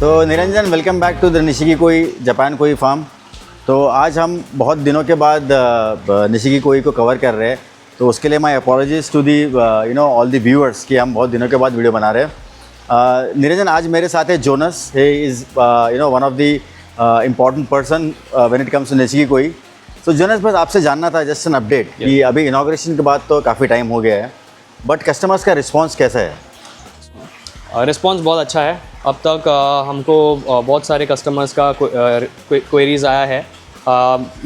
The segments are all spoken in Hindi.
तो Niranjan, welcome back to the Nishigi कोई जापान कोई फार्म। तो आज हम बहुत दिनों के बाद निशिगी कोई को कवर कर रहे हैं, तो उसके लिए my apologies to the all the viewers कि हम बहुत दिनों के बाद वीडियो बना रहे हैं। निरंजन, आज मेरे साथ है Jonas. He is one of the important person when it comes to nishiki koi. तो जोनस, बस आपसे जानना था जस्ट एन अपडेट कि अभी इनॉग्रेशन के बाद तो काफ़ी टाइम हो गया है, बट कस्टमर्स का रिस्पॉन्स कैसा है? रिस्पॉन्स बहुत अच्छा है। अब तक हमको बहुत सारे कस्टमर्स का क्वेरीज़ आया है।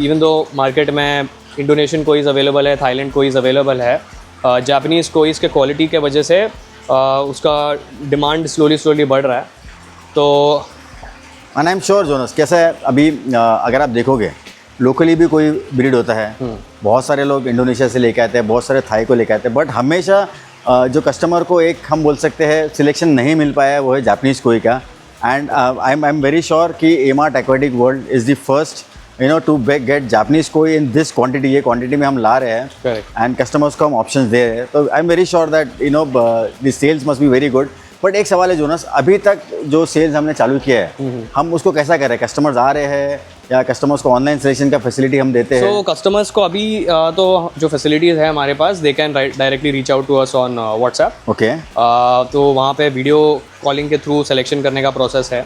इवन दो मार्केट में इंडोनेशियन कोईज़ अवेलेबल है, थाईलैंड कोईज़ अवेलेबल है, जापानीज़ कोईज़ के क्वालिटी के वजह से उसका डिमांड स्लोली बढ़ रहा है। तो आई एम श्योर जोनस, कैसा है अभी अगर आप देखोगे लोकली भी कोई ब्रीड होता है, बहुत सारे लोग इंडोनेशिया से लेके आते हैं, बहुत सारे थाई को लेके आते हैं, बट हमेशा जो कस्टमर को एक हम बोल सकते हैं सिलेक्शन नहीं मिल पाया है वो है जापानीज़ कोई का। And I am very sure कि Emart aquatic world is the first to get Japanese koi in this quantity. ये क्वांटिटी में हम ला रहे हैं एंड कस्टमर्स को हम ऑप्शंस दे रहे हैं। तो I am very sure that the sales must be very good. But एक सवाल है जोनस, अभी तक जो सेल्स हमने चालू किया है हम उसको कैसा कर रहे हैं? कस्टमर्स आ रहे हैं या कस्टमर्स को ऑनलाइन सिलेक्शन का फैसिलिटी हम देते हैं? सो कस्टमर्स को अभी तो जो फैसिलिटीज़ है हमारे पास, they can directly reach out to us on WhatsApp. Okay. तो वहाँ पे वीडियो कॉलिंग के थ्रू सिलेक्शन करने का प्रोसेस है।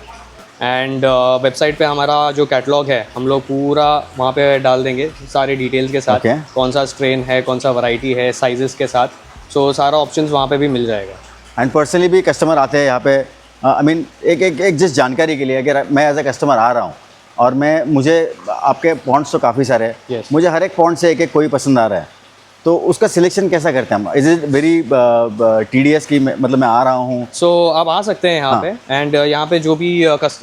एंड वेबसाइट पे हमारा जो कैटलॉग है हम लोग पूरा वहाँ पे डाल देंगे सारे डिटेल्स के साथ। कौन सा स्ट्रेन है, कौन सा वैरायटी है, साइजेस के साथ। सो सारा ऑप्शंस वहाँ पे भी मिल जाएगा। एंड पर्सनली भी कस्टमर आते हैं यहाँ पे, आई मीन एक जिस जानकारी के लिए, अगर मैं एज ए कस्टमर आ रहा हूँ और मुझे आपके पॉन्ड्स तो काफ़ी सारे हैं, मुझे हर एक पॉन्ड से एक कोई पसंद आ रहा है, तो उसका सिलेक्शन कैसा करते हैं हम? इज इट वेरी टीडीएस की मतलब मैं आ रहा हूँ? सो आप आ सकते हैं यहाँ पे। एंड यहाँ पे जो भी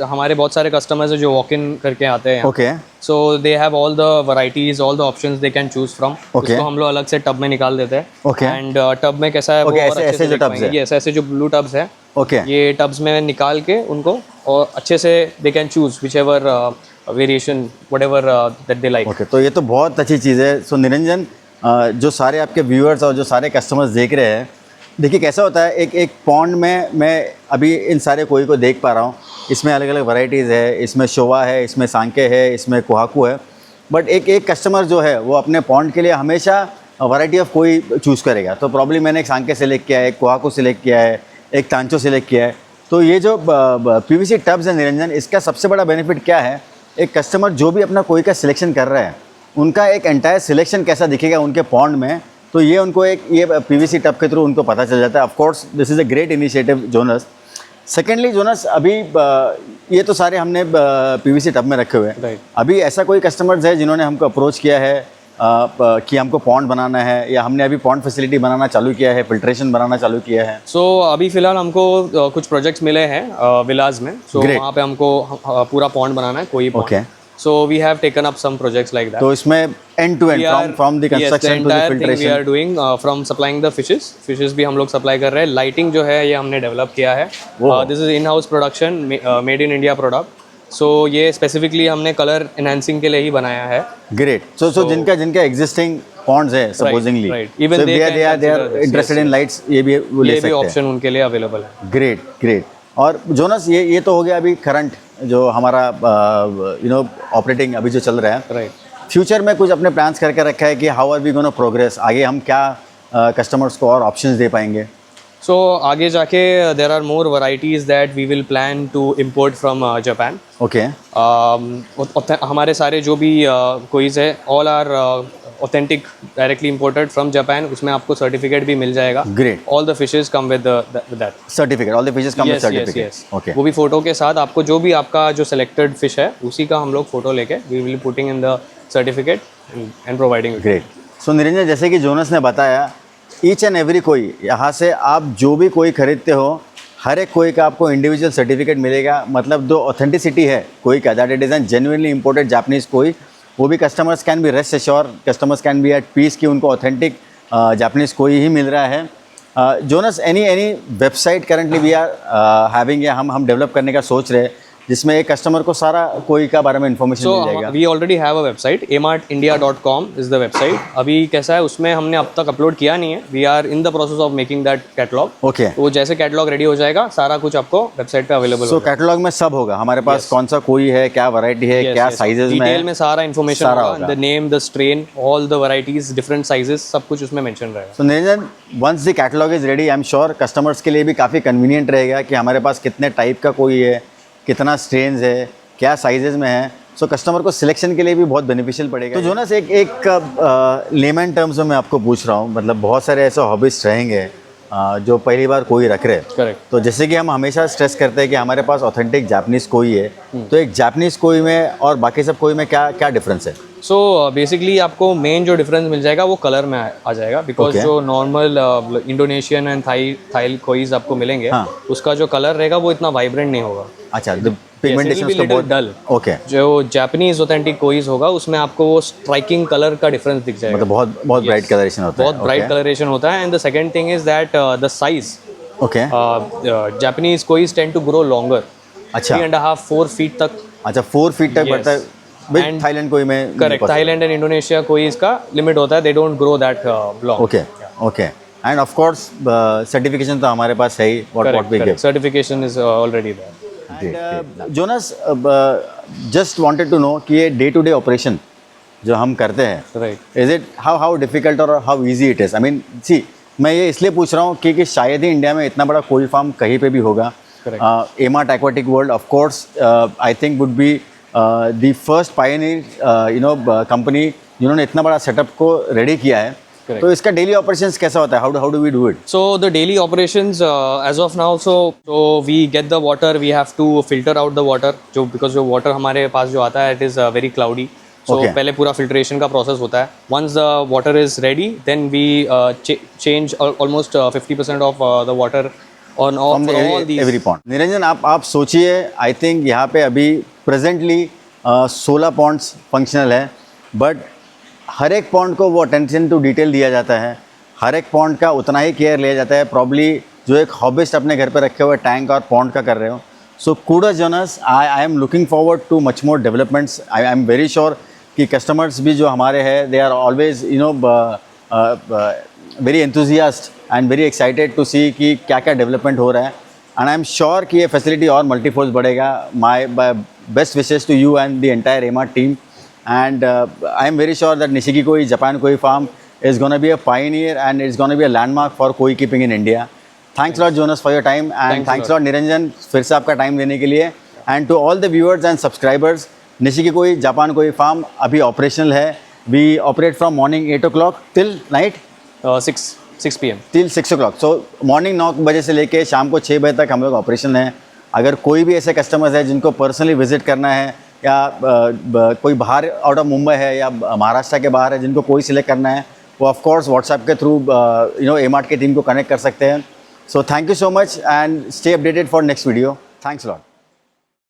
हमारे बहुत सारे कस्टमर्स हैं जो वॉक इन करके आते हैं। Okay. So they have all the varieties, all the options they can choose from. उसको हम लोग अलग से टब में निकाल देते हैं। ओके। एंड टब में कैसा है वो और अच्छे से टब्स है, ये ऐसे जो ब्लू टब्स है, ओके, ये टब्स में निकाल के उनको और अच्छे से they can choose which ever variation whatever that they like. Okay, तो ये तो बहुत अच्छी चीज़ है। सो निरंजन, जो सारे आपके व्यूअर्स और जो सारे कस्टमर्स देख रहे हैं, देखिए कैसा होता है, एक पॉन्ड में मैं अभी इन सारे कोई को देख पा रहा हूँ, इसमें अलग अलग वैरायटीज़ है, इसमें शोवा है, इसमें सांके है, इसमें कोहाकू है, बट एक कस्टमर जो है वो अपने पॉन्ड के लिए हमेशा वैरायटी ऑफ कोई चूज़ करेगा। तो प्रॉब्लम मैंने एक सांके सेलेक्ट किया है, एक कोहाकू सेलेक्ट किया है, एक तांचो सेलेक्ट किया है। तो ये जो पीवीसी टब्स है निरंजन, इसका सबसे बड़ा बेनिफिट क्या है? एक कस्टमर जो भी अपना कोई का सिलेक्शन कर रहा है, उनका एक एंटायर सिलेक्शन कैसा दिखेगा उनके पॉन्ड में, तो ये उनको ये पीवीसी टब के थ्रू उनको पता चल जाता है। Of course this is a great initiative Jonas. Secondly Jonas, अभी ये तो सारे हमने पीवीसी टब में रखे हुए हैं। अभी ऐसा कोई कस्टमर्स है जिन्होंने हमको अप्रोच किया है कि हमको पॉन्ड बनाना है, या हमने अभी पॉन्ड फैसिलिटी बनाना चालू किया है, फिल्ट्रेशन बनाना चालू किया है? सो अभी फ़िलहाल हमको कुछ प्रोजेक्ट्स मिले हैं विलाज में। सो वहाँ पे हमको पूरा पॉन्ड बनाना है, कोई pond. So we have taken up some projects like that. तो इसमें end to end from the construction to the filtration we are doing from supplying the fishes भी हम लोग सप्लाई कर रहे हैं। लाइटिंग जो है ये हमने डेवलप किया है। This is in house production, made in India product. So ये स्पेसिफिकली हमने कलर एनहांसिंग के लिए ही बनाया है। ग्रेट। सो जिनका एग्जिस्टिंग पॉन्ड्स है supposingly, even they are interested in lights, ये भी वो ले सकते हैं, ऑप्शन उनके लिए अवेलेबल है। ग्रेट। और जोनस ये तो हो गया अभी करंट जो हमारा ऑपरेटिंग अभी जो चल रहा है। राइट। फ्यूचर में कुछ अपने प्लान्स करके रखा है कि how are we gonna progress, आगे हम क्या कस्टमर्स को और ऑप्शंस दे पाएंगे? सो आगे जाके there are more varieties that we will plan to import from Japan. Okay. हमारे सारे जो भी कोईज है all are authentic directly imported from Japan. उसमें आपको सर्टिफिकेट भी मिल जाएगा। Great. All the fishes come with that certificate, all the fishes come with certificate. Okay. वो भी फोटो के साथ आपको जो भी आपका जो सिलेक्टेड फिश है उसी का हम लोग फोटो लेके we will putting in the certificate and providing. Great. So Niranjan, जैसे कि जोनस ने बताया, ईच एंड एवरी कोई, यहाँ से आप जो भी कोई खरीदते हो हर एक कोई का आपको इंडिविजुअल सर्टिफिकेट मिलेगा। मतलब जो ऑथेंटिसिटी है कोई का, that it is an genuinely imported Japanese koi, वो भी customers can be rest assure, customers can be at peace कि उनको ऑथेंटिक जापानीज़ कोई ही मिल रहा है। जोनस, any website currently we are having, या हम डेवलप करने का सोच रहे हैं जिसमें एक कस्टमर को सारा कोई का बारे में इन्फॉर्मेशन मिल जाएगा? We already have a website, amartindia.com is the website. अभी कैसा है उसमें हमने अब तक अपलोड किया नहीं है, we are in the process of making that catalogue. Okay. तो जैसे कैटलॉग रेडी हो जाएगा सारा कुछ आपको वेबसाइट पे अवेलेबल सो कैटलॉग में सब होगा हमारे पास, कौन सा कोई है, क्या वैरायटी है, क्या साइजेस में, डिटेल में सारा इन्फॉर्मेशन होगा, the name, the strain, all the varieties, different sizes, सब कुछ उसमें मेंशन रहेगा। So Niranjan, once the catalogue is ready, I am sure customers के लिए भी काफ़ी कन्वीनियंट रहेगा कि हमारे पास कितने टाइप का कोई है, कितना स्ट्रेन्स है, क्या साइजेस में है। सो कस्टमर को सिलेक्शन के लिए भी बहुत बेनिफिशियल पड़ेगा। तो जोनस, एक लेमन टर्म्स में मैं आपको पूछ रहा हूँ, मतलब बहुत सारे ऐसे हॉबीज रहेंगे जो पहली बार कोई रख रहे हैं। करेक्ट। तो जैसे कि हम हमेशा स्ट्रेस करते हैं कि हमारे पास ऑथेंटिक जापानीज़ कोई है, तो एक जापानीज़ कोई में और बाकी सब कोई में क्या क्या डिफरेंस है? सो बेसिकली आपको मेन जो डिफरेंस मिल जाएगा वो कलर में आ जाएगा, बिकॉज जो नॉर्मल इंडोनेशियन एंड थाई कोईज आपको मिलेंगे, उसका जो कलर रहेगा वो इतना वाइब्रेंट नहीं होगा। अच्छा, पिगमेंटेशन उसका बहुत डल। ओके। जो जापानीज ऑथेंटिक कोईज होगा उसमें आपको वो स्ट्राइकिंग कलर का डिफरेंस दिख जाएगा, मतलब बहुत ब्राइट कलरेशन होता है। बहुत ब्राइट कलरेशन होता है। And the second thing is that the size, okay, Japanese kois tend to grow longer. अच्छा, 3.5-4 फीट तक। अच्छा, 4 फीट तक बढ़ता है। थाईलैंड कोई में करेक्ट, थाईलैंड एंड इंडोनेशिया कोई इसका लिमिट होता है, they don't grow that long. Okay, okay. And of course certification तो हमारे पास है ही, what we give, certification is already there. Jonas, just wanted to know कि ये डे टू डे ऑपरेशन जो हम करते हैं, right, is it how difficult और how easy it is? I mean, see, मैं ये इसलिए पूछ रहा हूँ कि शायद ही इंडिया में इतना बड़ा कोई फार्म कहीं पे भी होगा। Emart aquatic world of course I think would be the first pioneer company जिन्होंने इतना बड़ा सेटअप को रेडी किया है। तो इसका डेली ऑपरेशंस कैसा होता है? How do we do it? So the daily operations as of now, so we get the water, we have to filter out the water, जो because जो water हमारे पास जो आता है it is very cloudy, so पहले पूरा filtration का process होता है। Once the water is ready, then we change almost 50% of the water on all these every pond. Niranjan, आप सोचिए, आई थिंक यहाँ पे अभी प्रेजेंटली 16 पॉन्ड्स फंक्शनल है, बट हर एक पॉन्ड को वो अटेंशन टू डिटेल दिया जाता है, हर एक पॉन्ड का उतना ही केयर लिया जाता है प्रॉब्ली जो एक हॉबिस्ट अपने घर पे रखे हुए टैंक और पॉन्ड का कर रहे हो। So kudos Jonas, I am looking forward to much more developments. I am very sure कि कस्टमर्स भी जो हमारे हैं, they are always very enthusiast and very excited to see कि क्या क्या डेवलपमेंट हो रहा है। एंड आई एम श्योर कि ये फैसिलिटी और मल्टीफोल्ड बढ़ेगा। My best wishes to you and the entire Emart team. And I am very sure that Nishiki Koi Japan Koi farm is going to be a pioneer and it's going to be a landmark for koi keeping in India. Thanks a lot, Jonas, for your time, and thanks a lot, Niranjan, फिर से आपका टाइम देने के लिए. And to all the viewers and subscribers, Nishiki Koi Japan Koi farm अभी ऑपरेशनल है. We operate from morning 8 o'clock till night 6 p.m. till 6 o'clock. So morning 9 बजे से लेके शाम को 6 बजे तक हम लोग ऑपरेशन है. अगर कोई भी ऐसे कस्टमर्स है जिनको पर्सनली विजिट करना है, या कोई बाहर आउट ऑफ मुंबई है या महाराष्ट्र के बाहर है जिनको कोई सिलेक्ट करना है, वो ऑफ कोर्स व्हाट्सएप के थ्रू एमार्ट के टीम को कनेक्ट कर सकते हैं. So thank you so much and stay updated for next video. Thanks lot.